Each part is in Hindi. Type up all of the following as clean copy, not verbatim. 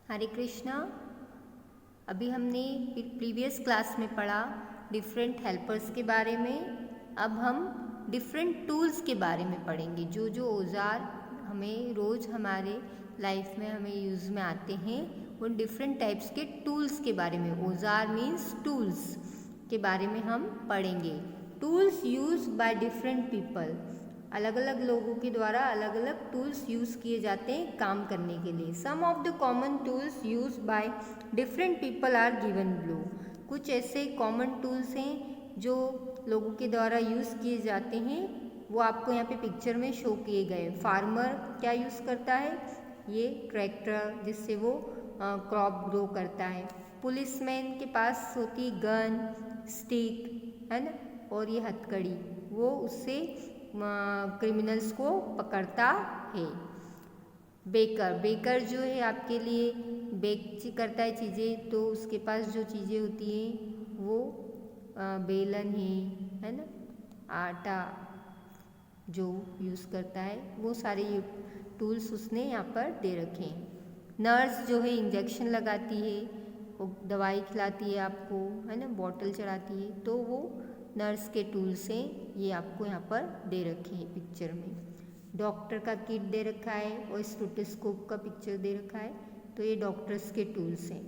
हरे कृष्णा। अभी हमने प्रीवियस क्लास में पढ़ा डिफरेंट हेल्पर्स के बारे में। अब हम डिफरेंट टूल्स के बारे में पढ़ेंगे। जो जो औजार हमें रोज़ हमारे लाइफ में हमें यूज़ में आते हैं, उन डिफरेंट टाइप्स के टूल्स के बारे में, औजार मीन्स टूल्स के बारे में हम पढ़ेंगे। Tools use by different people, अलग अलग लोगों के द्वारा अलग अलग टूल्स यूज़ किए जाते हैं काम करने के लिए। Some of the common tools use by different people are given below. कुछ ऐसे कॉमन टूल्स हैं जो लोगों के द्वारा यूज़ किए जाते हैं, वो आपको यहाँ पे पिक्चर में शो किए गए। फार्मर क्या यूज़ करता है? ये ट्रैक्टर, जिससे वो क्रॉप ग्रो करता है। पुलिसमैन के पास होती गन, स्टिक, है ना, और ये हथकड़ी, वो उससे क्रिमिनल्स को पकड़ता है। बेकर जो है आपके लिए बेक करता है चीज़ें, तो उसके पास जो चीज़ें होती हैं वो बेलन है ना, आटा जो यूज़ करता है, वो सारे टूल्स उसने यहाँ पर दे रखे हैं। नर्स जो है इंजेक्शन लगाती है, वो दवाई खिलाती है आपको, है ना, बॉटल चढ़ाती है, तो वो नर्स के टूल्स हैं, ये आपको यहाँ पर दे रखे हैं पिक्चर में। डॉक्टर का किट दे रखा है और स्टेथोस्कोप का पिक्चर दे रखा है, तो ये डॉक्टर्स के टूल्स हैं।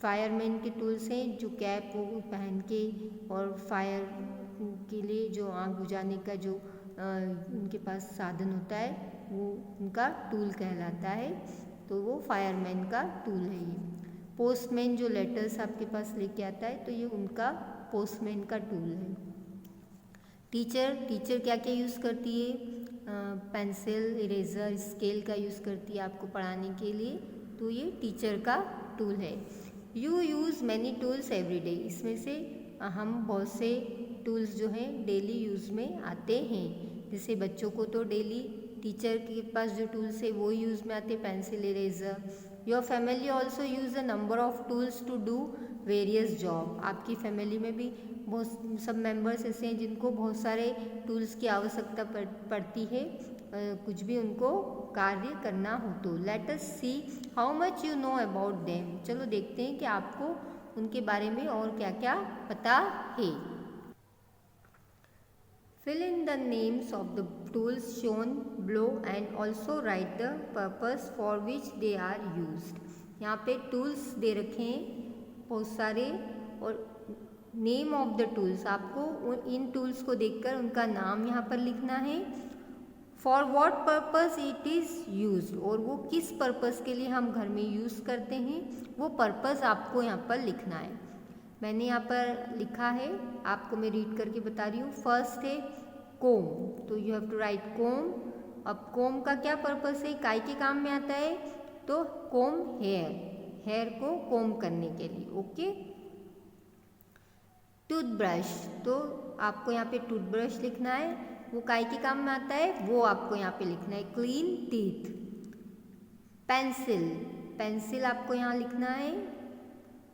फायरमैन के टूल्स हैं, जो कैप वो पहन के और फायर के लिए जो आग बुझाने का जो उनके पास साधन होता है, वो उनका टूल कहलाता है, तो वो फायरमैन का टूल है ये। पोस्टमैन जो लेटर्स आपके पास लेके आता है, तो ये उनका पोस्टमैन का टूल है। टीचर क्या क्या यूज़ करती है? पेंसिल, इरेज़र, स्केल का यूज़ करती है आपको पढ़ाने के लिए, तो ये टीचर का टूल है। You use many tools every day, इसमें से हम बहुत से टूल्स जो हैं डेली यूज़ में आते हैं। जैसे बच्चों को तो डेली टीचर के पास जो टूल्स है वो यूज़ में आते हैं, pencil, eraser. Your family also use a number of tools to do various job. आपकी फैमिली में भी बहुत सब मेंबर्स ऐसे हैं जिनको बहुत सारे टूल्स की आवश्यकता पड़ती है, कुछ भी उनको कार्य करना हो तो। Let us see how much you know about them. चलो देखते हैं कि आपको उनके बारे में और क्या क्या पता है। Fill in the names of the tools shown below and also write the purpose for which they are used. यहाँ पे टूल्स दे रखे हैं बहुत सारे, और नेम ऑफ द टूल्स, आपको इन टूल्स को देखकर उनका नाम यहाँ पर लिखना है। For what purpose it is use, और वो किस पर्पज़ के लिए हम घर में यूज़ करते हैं, वो पर्पज़ आपको यहाँ पर लिखना है। मैंने यहाँ पर लिखा है, आपको मैं रीड करके बता रही हूँ। फर्स्ट है कोम, तो यू हैव टू राइट कोम। अब कोम का क्या पर्पस है, काय के काम में आता है? तो कोम हेयर को कोम करने के लिए। ओके। टूथब्रश, तो आपको यहाँ पे टूथब्रश लिखना है, वो काय के काम में आता है, वो आपको यहाँ पे लिखना है। Clean teeth. पेंसिल आपको यहाँ लिखना है,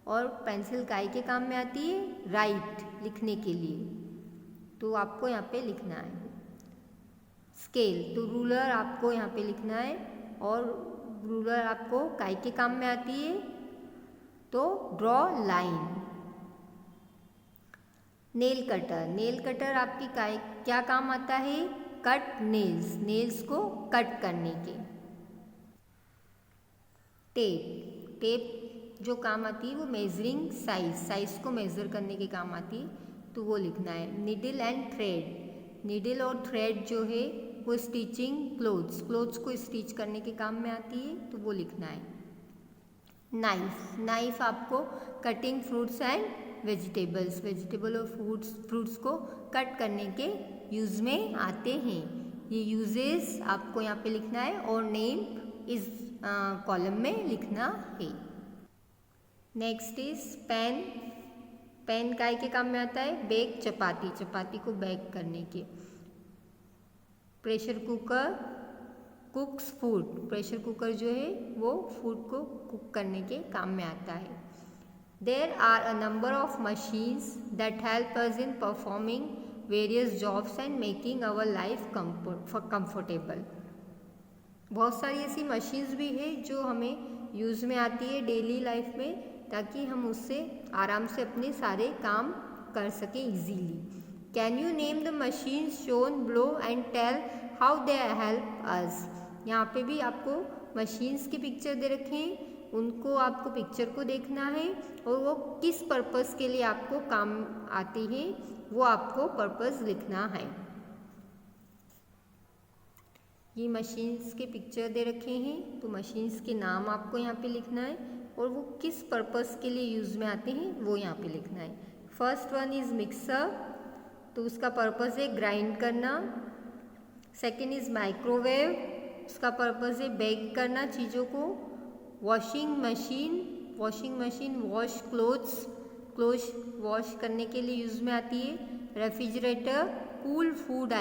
और पेंसिल काय के काम में आती है? राइट, लिखने के लिए, तो आपको यहाँ पे लिखना है। स्केल, तो रूलर आपको यहाँ पे लिखना है, और रूलर आपको काय के काम में आती है? तो ड्रॉ लाइन। नेल कटर आपकी क्या काम आता है? कट नेल्स को कट करने के। टेप जो काम आती है वो मेजरिंग साइज को मेज़र करने के काम आती है, तो वो लिखना है। निडल एंड थ्रेड, निडल और थ्रेड जो है वो स्टिचिंग क्लोथ्स को स्टिच करने के काम में आती है, तो वो लिखना है। नाइफ आपको कटिंग फ्रूट्स एंड वेजिटेबल और फ्रूट्स को कट करने के यूज़ में आते हैं। ये यूजेस आपको यहाँ पे लिखना है, और नेम इस कॉलम में लिखना है। नेक्स्ट इज पेन काय के काम में आता है? बेक चपाती को बेक करने के। Pressure cooker कुक्स food, pressure cooker जो है वो फूड को कुक करने के काम में आता है। There are a number of machines that help us in performing various jobs and making our life comfortable. बहुत सारी ऐसी मशीन्स भी है जो हमें यूज़ में आती है डेली लाइफ में, ताकि हम उससे आराम से अपने सारे काम कर सकें easily. Can you name the machines shown below and tell how they help us. यहाँ पे भी आपको मशीन्स की पिक्चर दे रखे हैं, उनको आपको पिक्चर को देखना है और वो किस पर्पस के लिए आपको काम आती है वो आपको पर्पस लिखना है। ये मशीन्स के पिक्चर दे रखे हैं, तो मशीन्स के नाम आपको यहाँ पे लिखना है और वो किस पर्पस के लिए यूज़ में आते हैं वो यहाँ पे लिखना है। फर्स्ट वन इज़ मिक्सर, तो उसका पर्पस है ग्राइंड करना। सेकेंड इज़ माइक्रोवेव, उसका पर्पस है बेक करना चीज़ों को। Washing machine wash clothes wash करने के लिए यूज़ में आती है। रेफ्रिजरेटर कूल फूड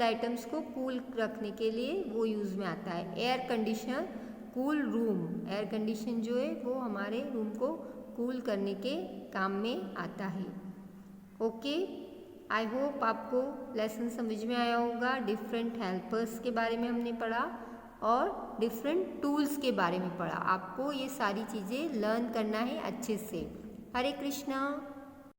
आइटम्स को कूल रखने के लिए वो यूज़ में आता है। Air conditioner cool room, air condition जो है वो हमारे रूम को कूल करने के काम में आता है। ओके, आई होप आपको लेसन समझ में आया होगा। डिफरेंट हेल्पर्स के बारे में हमने पढ़ा और डिफरेंट टूल्स के बारे में पढ़ा। आपको ये सारी चीज़ें लर्न करना है अच्छे से। हरे कृष्णा।